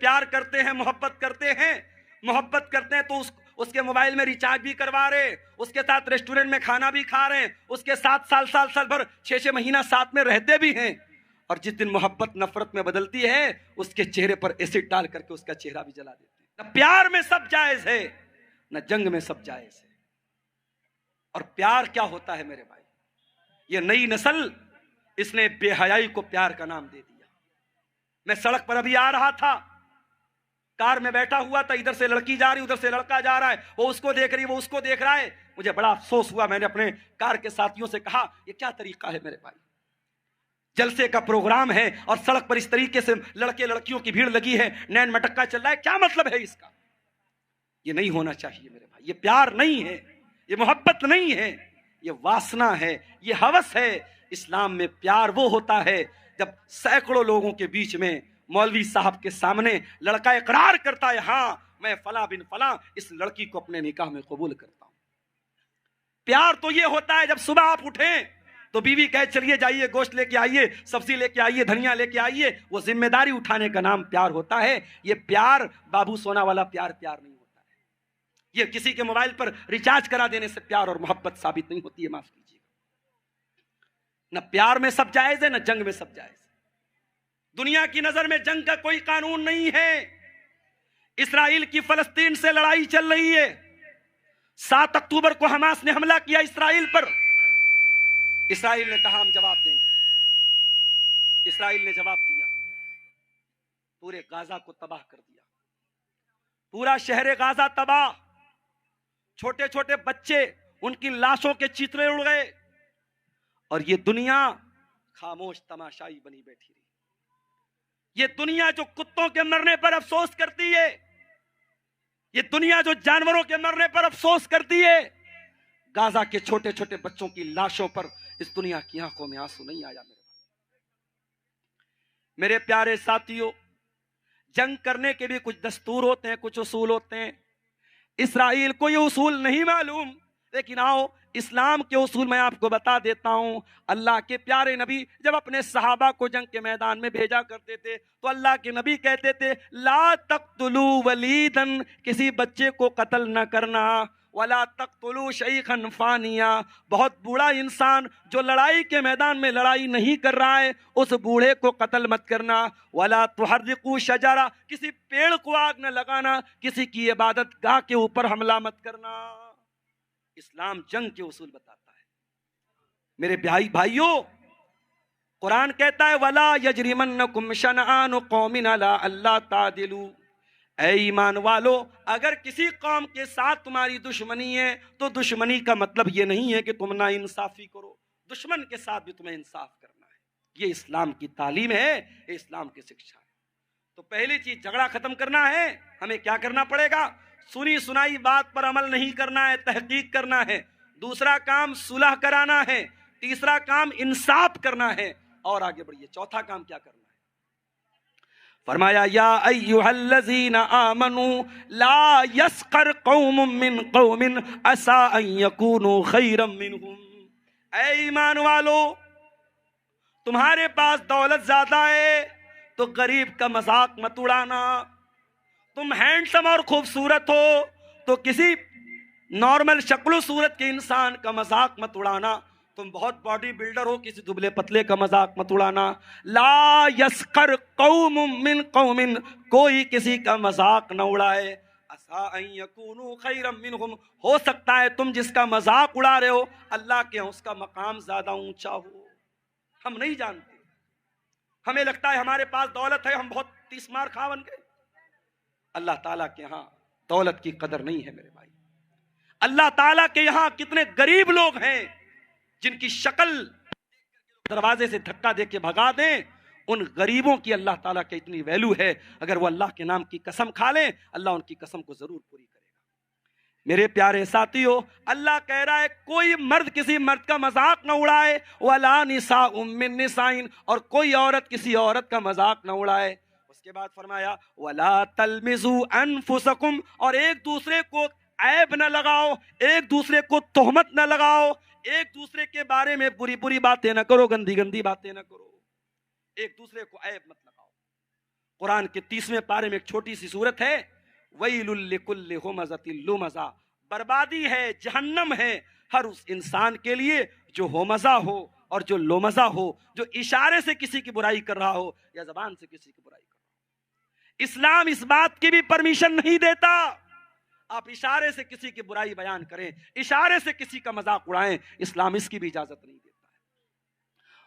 پیار کرتے ہیں، محبت کرتے ہیں تو اس کے موبائل میں ریچارج بھی کروا رہے، اس کے ساتھ ریسٹورنٹ میں کھانا بھی کھا رہے ہیں، اس کے ساتھ سال بھر 6 مہینہ ساتھ میں رہتے بھی ہیں، اور جس دن محبت نفرت میں بدلتی ہے اس کے چہرے پر ایسڈ ڈال کر کے اس کا چہرہ بھی جلا دیتے ہیں۔ نہ پیار میں سب جائز ہے، نہ جنگ میں سب جائز ہے۔ اور پیار کیا ہوتا ہے میرے بھائی؟ یہ نئی نسل اس نے بے حیائی کو پیار کا نام دے دیا۔ میں سڑک پر ابھی آ رہا تھا، کار میں بیٹھا ہوا تھا، ادھر سے لڑکی جا رہی، ادھر سے لڑکا جا رہا ہے، وہ اس کو دیکھ رہی، وہ اس کو دیکھ رہا ہے۔ مجھے بڑا افسوس ہوا، میں نے اپنے کار کے ساتھیوں سے کہا یہ کیا طریقہ ہے میرے بھائی؟ جلسے کا پروگرام ہے اور سڑک پر اس طریقے سے لڑکے لڑکیوں کی بھیڑ لگی ہے، نین مٹکا چل رہا ہے، کیا مطلب ہے اس کا؟ یہ نہیں ہونا چاہیے میرے بھائی، یہ پیار نہیں ہے، یہ محبت نہیں ہے، یہ واسنا ہے، یہ ہوس ہے۔ اسلام میں پیار وہ ہوتا ہے جب سینکڑوں لوگوں کے بیچ میں مولوی صاحب کے سامنے لڑکا اقرار کرتا ہے، ہاں میں فلاں بن فلاں اس لڑکی کو اپنے نکاح میں قبول کرتا ہوں۔ پیار تو یہ ہوتا ہے جب صبح آپ اٹھیں تو بیوی کہے چلیے جائیے گوشت لے کے آئیے، سبزی لے کے آئیے، دھنیا لے کے آئیے، وہ ذمہ داری اٹھانے کا نام پیار ہوتا ہے۔ یہ پیار بابو سونا والا پیار نہیں ہوتا ہے۔ یہ کسی کے موبائل پر ریچارج کرا دینے سے پیار اور محبت ثابت نہیں ہوتی ہے، معاف کیجیے۔ نہ پیار میں سب جائز ہے، نہ جنگ میں سب جائز ہے۔ دنیا کی نظر میں جنگ کا کوئی قانون نہیں ہے۔ اسرائیل کی فلسطین سے لڑائی چل رہی ہے، 7 اکتوبر کو حماس نے حملہ کیا اسرائیل پر، اسرائیل نے کہا ہم جواب دیں گے۔ اسرائیل نے جواب دیا، پورے غازہ کو تباہ کر دیا، پورا شہر غازہ تباہ، چھوٹے چھوٹے بچے ان کی لاشوں کے چیترے اڑ گئے، اور یہ دنیا خاموش تماشائی بنی بیٹھی رہی۔ یہ دنیا جو کتوں کے مرنے پر افسوس کرتی ہے، یہ دنیا جو جانوروں کے مرنے پر افسوس کرتی ہے، غازہ کے چھوٹے چھوٹے بچوں کی لاشوں پر اس دنیا کی آنکھوں میں آنسو نہیں آیا۔ میرے پیارے ساتھیوں، جنگ کرنے کے بھی کچھ دستور ہوتے ہیں، کچھ اصول ہوتے ہیں۔ اسرائیل کو یہ اصول نہیں معلوم، لیکن آؤ اسلام کے اصول میں آپ کو بتا دیتا ہوں۔ اللہ کے پیارے نبی جب اپنے صحابہ کو جنگ کے میدان میں بھیجا کرتے تھے تو اللہ کے نبی کہتے تھے لا تقتلوا ولیدا، کسی بچے کو قتل نہ کرنا، ولا تقتلوا شیخا فانیا، بہت بوڑھا انسان جو لڑائی کے میدان میں لڑائی نہیں کر رہا ہے اس بوڑھے کو قتل مت کرنا، ولا تحرقوا شجرا، کسی پیڑ کو آگ نہ لگانا، کسی کی عبادت گاہ کے اوپر حملہ مت کرنا۔ اسلام جنگ کے اصول بتاتا ہے۔ میرے بھائیوں، قرآن کہتا ہے وَلَا يَجْرِمَنَّكُمْ شَنَآنُ قَوْمٍ عَلَىٰ أَلَّا تَعْدِلُوا، اے ایمان والو اگر کسی قوم کے ساتھ تمہاری دشمنی ہے تو دشمنی کا مطلب یہ نہیں ہے کہ تم نا انصافی کرو، دشمن کے ساتھ بھی تمہیں انصاف کرنا ہے۔ یہ اسلام کی تعلیم ہے، یہ اسلام کی شکشا ہے۔ تو پہلی چیز جھگڑا ختم کرنا ہے، ہمیں کیا کرنا پڑے گا؟ سنی سنائی بات پر عمل نہیں کرنا ہے، تحقیق کرنا ہے۔ دوسرا کام صلح کرانا ہے، تیسرا کام انصاف کرنا ہے، اور آگے بڑھیے چوتھا کام کیا کرنا ہے؟ فرمایا یا ایھا الذین آمنوا لا یسخر قوم من قوم عسى ان یکونوا خیرا منہم، اے ایمان والو تمہارے پاس دولت زیادہ ہے تو غریب کا مذاق مت اڑانا، تم ہینڈسم اور خوبصورت ہو تو کسی نارمل شکل و صورت کے انسان کا مذاق مت اڑانا، تم بہت باڈی بلڈر ہو کسی دبلے پتلے کا مذاق مت اڑانا۔ لا یسخر قوم من قوم، کوئی کسی کا مذاق نہ اڑائے، عسیٰ ان یکونوا خیرا منہم، ہو سکتا ہے تم جس کا مذاق اڑا رہے ہو اللہ کے ہاں اس کا مقام زیادہ اونچا ہو۔ ہم نہیں جانتے، ہمیں لگتا ہے ہمارے پاس دولت ہے ہم بہت تیس مار خواہ بن گئے، اللہ تعالیٰ کے ہاں دولت کی قدر نہیں ہے میرے بھائی۔ اللہ تعالیٰ کے یہاں کتنے غریب لوگ ہیں جن کی شکل دروازے سے دھکا دے کے بھگا دیں، ان غریبوں کی اللہ تعالیٰ کی اتنی ویلو ہے، اگر وہ اللہ کے نام کی قسم کھا لیں اللہ ان کی قسم کو ضرور پوری کرے گا۔ میرے پیارے ساتھیو، اللہ کہہ رہا ہے کوئی مرد کسی مرد کا مذاق نہ اڑائے، وَلَا نِسَاءٌ مِّن نِسَاءٍ، اور کوئی عورت کسی عورت کا مذاق نہ اڑائے۔ اس کے بعد فرمایا وَلَا تَلْمِزُوا أَنفُسَكُمْ، اور ایک دوسرے کو عیب نہ لگاؤ، ایک دوسرے کو تہمت نہ لگاؤ، ایک دوسرے کے بارے میں بری بری باتیں نہ کرو، گندی گندی باتیں نہ کرو، ایک دوسرے کو عیب مت لگاؤ۔ قرآن کے 30ویں پارے میں ایک چھوٹی سی سورت ہے، وَيْلٌ لِكُلِّ هُمَزَةٍ لُمَزَةٍ، بربادی ہے، جہنم ہے ہر اس انسان کے لیے جو ہومزہ ہو اور جو لومزہ ہو، جو اشارے سے کسی کی برائی کر رہا ہو یا زبان سے کسی کی برائی کر رہا ہو۔ اسلام اس بات کی بھی پرمیشن نہیں دیتا آپ اشارے سے کسی کی برائی بیان کریں، اشارے سے کسی کا مذاق اڑائیں، اسلام اس کی بھی اجازت نہیں دیتا ہے۔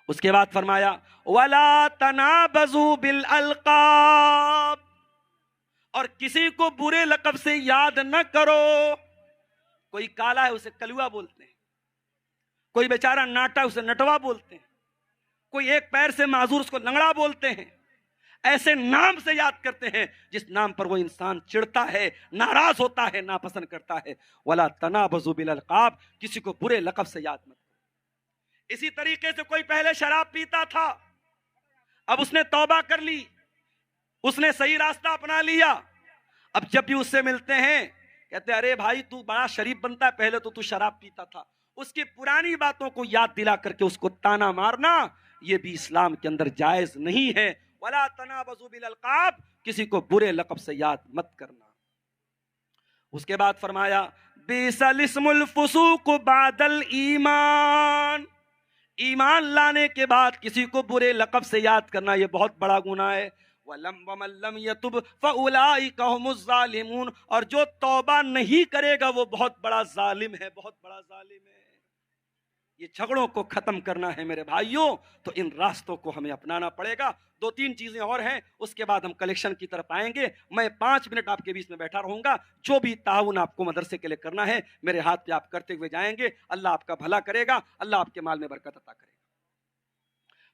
اس کے بعد فرمایا وَلَا تَنَابَزُوا بِالْأَلْقَابِ، اور کسی کو برے لقب سے یاد نہ کرو۔ کوئی کالا ہے اسے کلوا بولتے ہیں، کوئی بیچارہ ناٹا اسے نٹوا بولتے ہیں، کوئی ایک پیر سے معذور اس کو لنگڑا بولتے ہیں۔ ایسے نام سے یاد کرتے ہیں جس نام پر وہ انسان چڑھتا ہے، ناراض ہوتا ہے، ناپسند کرتا ہے۔ وَلَا تَنَابَزُوا بِالْأَلْقَابِ، کسی کو برے لقب سے یاد مت کرو۔ اسی طریقے سے کوئی پہلے شراب پیتا تھا، اب اس نے توبہ کر لی، اس نے صحیح راستہ اپنا لیا، اب جب بھی اس سے ملتے ہیں کہتے ہیں ارے بھائی تو بڑا شریف بنتا ہے، پہلے تو شراب پیتا تھا۔ اس کی پرانی باتوں کو یاد دلا کر کے اس کو تانا مارنا یہ بھی اسلام کے اندر جائز نہیں ہے۔ وَلَا تَنَابَزُوا بِالْأَلْقَابِ، کسی کو برے لقب سے یاد مت کرنا۔ اس کے بعد فرمایا بِئْسَ الِاسْمُ الْفُسُوقُ بَعْدَ الْإِيمَانِ، ایمان لانے کے بعد کسی کو برے لقب سے یاد کرنا یہ بہت بڑا گناہ ہے۔ وَمَن لَّمْ يَتُبْ فَأُولَٰئِكَ هُمُ الظَّالِمُونَ، اور جو توبہ نہیں کرے گا وہ بہت بڑا ظالم ہے، بہت بڑا ظالم ہے۔ یہ جھگڑوں کو ختم کرنا ہے میرے بھائیوں، تو ان راستوں کو ہمیں اپنانا پڑے گا۔ 2-3 چیزیں اور ہیں، اس کے بعد ہم کلیکشن کی طرف آئیں گے۔ میں 5 منٹ آپ کے بیچ میں بیٹھا رہوں گا، جو بھی تعاون آپ کو مدرسے کے لیے کرنا ہے میرے ہاتھ پہ آپ کرتے ہوئے جائیں گے۔ اللہ آپ کا بھلا کرے گا، اللہ آپ کے مال میں برکت عطا کرے گا۔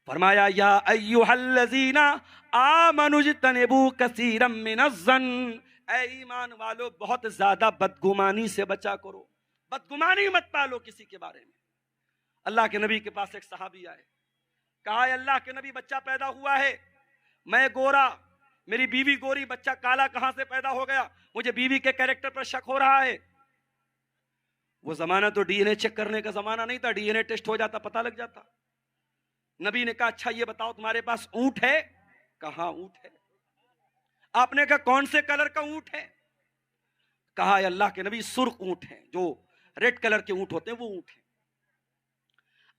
فرمایا یا ایھا الذین آمنوا اجتنبوا کثیرا من الظن، اے ایمان والو بہت زیادہ بدگمانی سے بچا کرو، بدگمانی مت پالو کسی کے بارے میں۔ اللہ کے نبی کے پاس ایک صحابی آئے، کہا اے اللہ کے نبی بچہ پیدا ہوا ہے، میں گورا، میری بیوی گوری، بچہ کالا کہاں سے پیدا ہو گیا؟ مجھے بیوی کے کیریکٹر پر شک ہو رہا ہے۔ وہ زمانہ تو ڈی این اے چیک کرنے کا زمانہ نہیں تھا، ڈی این اے ٹیسٹ ہو جاتا پتہ لگ جاتا۔ نبی نے کہا اچھا یہ بتاؤ تمہارے پاس اونٹ ہے؟ کہا اونٹ ہے۔ آپ نے کہا کون سے کلر کا اونٹ ہے؟ کہا اے اللہ کے نبی سرخ اونٹ ہیں، جو ریڈ کلر کے اونٹ ہوتے ہیں وہ اونٹ ہیں۔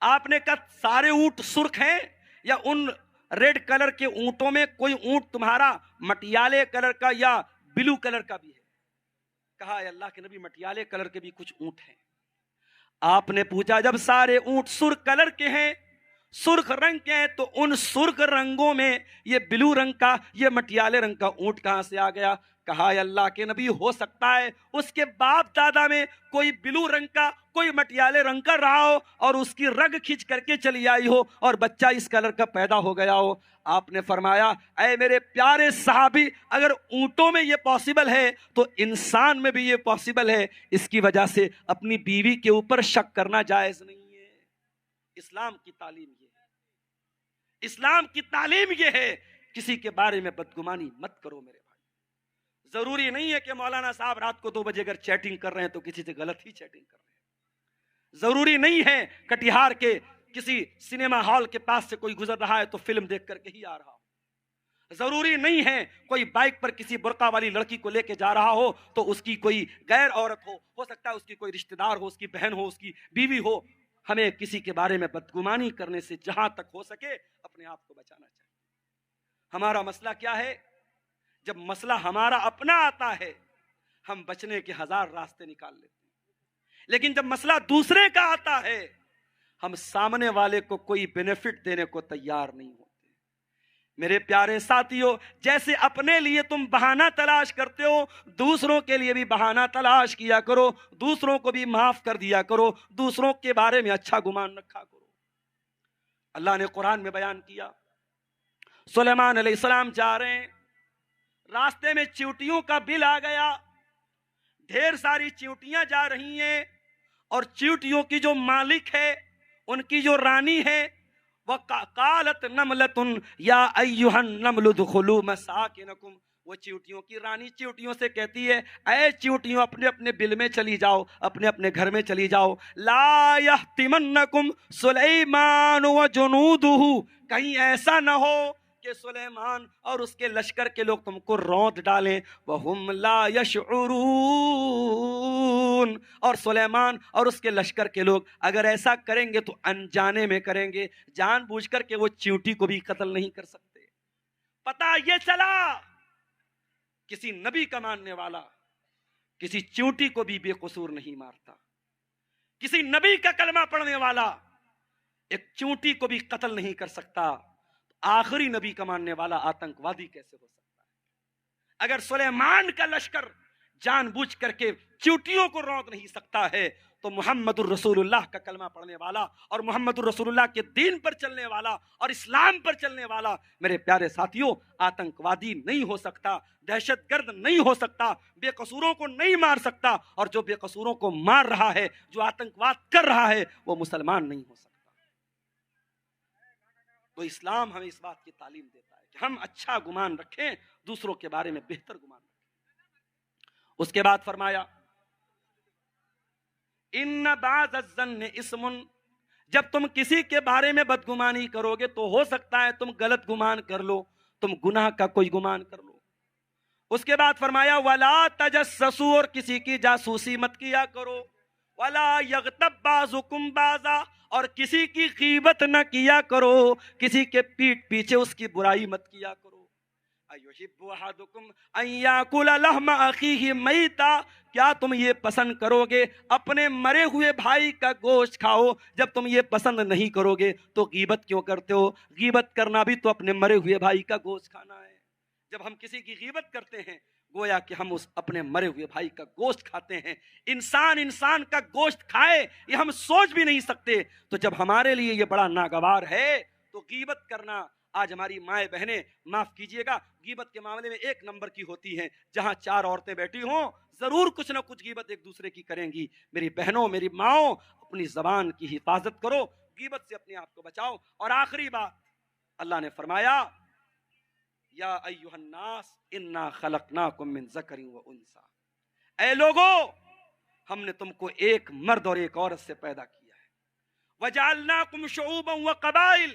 آپ نے کہا سارے اونٹ سرخ ہیں یا ان ریڈ کلر کے اونٹوں میں کوئی اونٹ تمہارا مٹیالے کلر کا یا بلو کلر کا بھی ہے؟ کہا اے اللہ کے نبی مٹیالے کلر کے بھی کچھ اونٹ ہیں۔ آپ نے پوچھا جب سارے اونٹ سرخ کلر کے ہیں، سرخ رنگ کے ہیں، تو ان سرخ رنگوں میں یہ بلو رنگ کا، یہ مٹیالے رنگ کا اونٹ کہاں سے آ گیا؟ کہا اے اللہ کے نبی ہو سکتا ہے اس کے باپ دادا میں کوئی بلو رنگ کا کوئی مٹیالے رنگ کا رہا ہو اور اس کی رگ کھینچ کر کے چلی آئی ہو اور بچہ اس کلر کا پیدا ہو گیا ہو۔ آپ نے فرمایا اے میرے پیارے صحابی، اگر اونٹوں میں یہ پاسبل ہے تو انسان میں بھی یہ پاسبل ہے۔ اس کی وجہ سے اپنی بیوی کے اوپر شک کرنا جائز نہیں ہے۔ اسلام کی تعلیم یہ ہے، اسلام کی تعلیم یہ ہے، کسی کے بارے میں بدگمانی مت کرو میرے بھائی۔ ضروری نہیں ہے کہ مولانا صاحب رات کو 2 بجے اگر چیٹنگ کر رہے ہیں تو کسی سے غلط ہی چیٹنگ کر رہے ہیں۔ ضروری نہیں ہے کٹیہار کے کسی سنیما ہال کے پاس سے کوئی گزر رہا ہے تو فلم دیکھ کر کے ہی آ رہا ہو۔ ضروری نہیں ہے کوئی بائک پر کسی برقع والی لڑکی کو لے کے جا رہا ہو تو اس کی کوئی غیر عورت ہو سکتا ہے اس کی کوئی رشتہ دار ہو، اس کی بہن ہو، اس کی بیوی ہو۔ ہمیں کسی کے بارے میں بدگمانی کرنے سے جہاں تک ہو سکے اپنے آپ کو بچانا چاہیے۔ ہمارا مسئلہ کیا ہے؟ جب مسئلہ ہمارا اپنا آتا ہے ہم بچنے کے 1000 راستے نکال لیتے ہیں، لیکن جب مسئلہ دوسرے کا آتا ہے ہم سامنے والے کو کوئی بینیفٹ دینے کو تیار نہیں ہوتے۔ میرے پیارے ساتھیوں، جیسے اپنے لیے تم بہانہ تلاش کرتے ہو دوسروں کے لیے بھی بہانہ تلاش کیا کرو، دوسروں کو بھی معاف کر دیا کرو، دوسروں کے بارے میں اچھا گمان رکھا کرو۔ اللہ نے قرآن میں بیان کیا، سلیمان علیہ السلام جا رہے ہیں، راستے میں چیونٹیوں کا بل آ گیا، ڈھیر ساری چیونٹیاں جا رہی ہیں اور چیونٹیوں کی جو مالک ہے، ان کی جو رانی ہے، وَقَالَتْ نَمْلَةٌ يَا أَيُّهَا النَّمْلُ ادْخُلُوا مَسَاكِنَكُمْ، وہ چیونٹیوں کی رانی چیونٹیوں سے کہتی ہے اے چیونٹیوں اپنے اپنے بل میں چلی جاؤ، اپنے اپنے گھر میں چلی جاؤ۔ لَا يَحْتِمَنَّكُمْ سُلَيْمَانُ وَجُنُودُهُ، کہیں ایسا نہ ہو کہ سلیمان اور اس کے لشکر کے لوگ تم کو روند ڈالیں، وَهُمْ لَا يَشْعُرُونَ، اور سلیمان اور اس کے لشکر کے لوگ اگر ایسا کریں گے تو انجانے میں کریں گے، جان بوجھ کر کہ وہ چیونٹی کو بھی قتل نہیں کر سکتے۔ پتہ یہ چلا کسی نبی کا ماننے والا کسی چیونٹی کو بھی بے قصور نہیں مارتا، کسی نبی کا کلمہ پڑھنے والا ایک چیونٹی کو بھی قتل نہیں کر سکتا، آخری نبی کا ماننے والا آتنکوادی کیسے ہو سکتا ہے؟ اگر سلیمان کا لشکر جان بوجھ کر کے چیونٹیوں کو روک نہیں سکتا ہے تو محمد الرسول اللہ کا کلمہ پڑھنے والا اور محمد الرسول اللہ کے دین پر چلنے والا اور اسلام پر چلنے والا میرے پیارے ساتھیوں آتنکوادی نہیں ہو سکتا، دہشت گرد نہیں ہو سکتا، بے قصوروں کو نہیں مار سکتا، اور جو بے قصوروں کو مار رہا ہے، جو آتنکواد کر رہا ہے، وہ مسلمان نہیں ہو سکتا۔ تو اسلام ہمیں اس بات کی تعلیم دیتا ہے کہ ہم اچھا گمان رکھیں، دوسروں کے بارے میں بہتر گمان رکھیں۔ اس کے بعد فرمایا ان بعض الظن اسم، جب تم کسی کے بارے میں بدگمانی کرو گے تو ہو سکتا ہے تم غلط گمان کر لو، تم گناہ کا کوئی گمان کر لو۔ اس کے بعد فرمایا ولا تجسسوا، اور کسی کی جاسوسی مت کیا کرو، ولا یغتب بعضکم بعضا، اور کسی کی غیبت نہ کیا کرو، کسی کے پیٹھ پیچھے اس کی برائی مت کیا کرو۔ ایحب احدکم ان یاکل لحم اخیہ میتا، کیا تم یہ پسند کرو گے اپنے مرے ہوئے بھائی کا گوشت کھاؤ؟ جب تم یہ پسند نہیں کرو گے تو غیبت کیوں کرتے ہو؟ غیبت کرنا بھی تو اپنے مرے ہوئے بھائی کا گوشت کھانا ہے۔ جب ہم کسی کی غیبت کرتے ہیں گویا کہ ہم اس اپنے مرے ہوئے بھائی کا گوشت کھاتے ہیں۔ انسان کا گوشت کھائے یہ ہم سوچ بھی نہیں سکتے، تو جب ہمارے لیے یہ بڑا ناگوار ہے تو غیبت کرنا، آج ہماری مائیں بہنیں معاف کیجئے گا غیبت کے معاملے میں ایک نمبر کی ہوتی ہیں، جہاں 4 عورتیں بیٹھی ہوں ضرور کچھ نہ کچھ غیبت ایک دوسرے کی کریں گی۔ میری بہنوں، میری ماؤں، اپنی زبان کی حفاظت کرو، غیبت سے اپنے آپ کو بچاؤ۔ اور آخری بات اللہ نے فرمایا یا ایھا الناس انا خلقناکم من ذکر و انثی، اے لوگو ہم نے تم کو ایک مرد اور ایک عورت سے پیدا کیا ہے، وجعلناکم شعوبا وقبائل،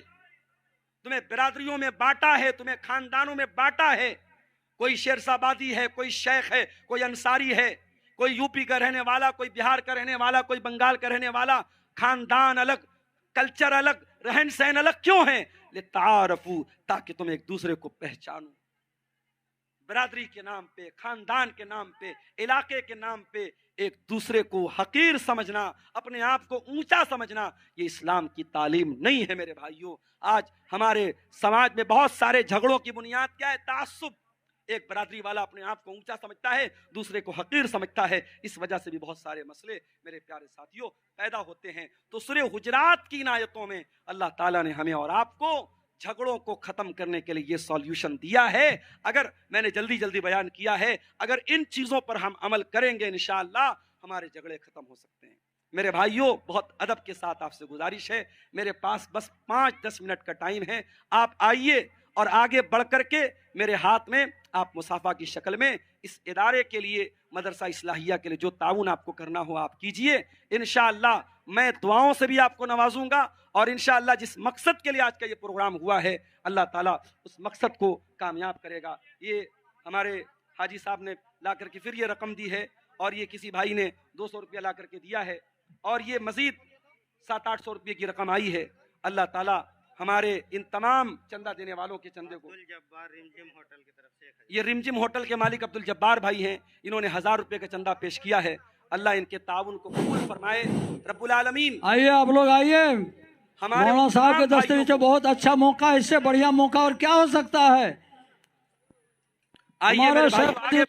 تمہیں برادریوں میں بانٹا ہے، تمہیں خاندانوں میں بانٹا ہے، کوئی شیرسابادی ہے، کوئی شیخ ہے، کوئی انصاری ہے، کوئی یو پی کا رہنے والا، کوئی بہار کا رہنے والا، کوئی بنگال کا رہنے والا، خاندان الگ، کلچر الگ، رہن سہن الگ کیوں ہیں؟ لتعارفوا، تاکہ تم ایک دوسرے کو پہچانو۔ برادری کے نام پہ، خاندان کے نام پہ، علاقے کے نام پہ ایک دوسرے کو حقیر سمجھنا، اپنے آپ کو اونچا سمجھنا، یہ اسلام کی تعلیم نہیں ہے میرے بھائیوں۔ آج ہمارے سماج میں بہت سارے جھگڑوں کی بنیاد کیا ہے؟ تعصب۔ ایک برادری والا اپنے آپ کو اونچا سمجھتا ہے، دوسرے کو حقیر سمجھتا ہے، اس وجہ سے بھی بہت سارے مسئلے میرے پیارے ساتھیوں پیدا ہوتے ہیں۔ تو سورہ حجرات کی ان آیتوں میں اللہ تعالیٰ نے ہمیں اور آپ کو جھگڑوں کو ختم کرنے کے لیے یہ سولوشن دیا ہے۔ اگر میں نے جلدی بیان کیا ہے، اگر ان چیزوں پر ہم عمل کریں گے انشاءاللہ ہمارے جھگڑے ختم ہو سکتے ہیں۔ میرے بھائیوں بہت ادب کے ساتھ آپ سے گزارش ہے، میرے پاس بس 5-10 منٹ کا ٹائم ہے، آپ آئیے اور آگے بڑھ کر کے میرے ہاتھ میں آپ مصافحہ کی شکل میں اس ادارے کے لیے، مدرسہ اصلاحیہ کے لیے جو تعاون آپ کو کرنا ہو آپ کیجئے۔ انشاءاللہ میں دعاؤں سے بھی آپ کو نوازوں گا، اور انشاءاللہ جس مقصد کے لیے آج کا یہ پروگرام ہوا ہے اللہ تعالیٰ اس مقصد کو کامیاب کرے گا۔ یہ ہمارے حاجی صاحب نے لا کر کے پھر یہ رقم دی ہے، اور یہ کسی بھائی نے 200 روپیہ لا کر کے دیا ہے، اور یہ مزید 700-800 روپے کی رقم آئی ہے۔ اللہ تعالیٰ ہمارے ان تمام چندہ دینے والوں کے چندے کو، یہ رمجم ہوٹل کے مالک عبدالجبار بھائی ہیں، انہوں نے 1000 روپے کا چندہ پیش کیا ہے۔ اللہ ان کے تعاون کو قبول فرمائے رب العالمین۔ آئیے آپ لوگ آئیے، مولانا صاحب کے دستے میں بہت اچھا موقع ہے، اس سے بڑھیا موقع اور کیا ہو سکتا ہے؟ آئیے میرے بھائی آگے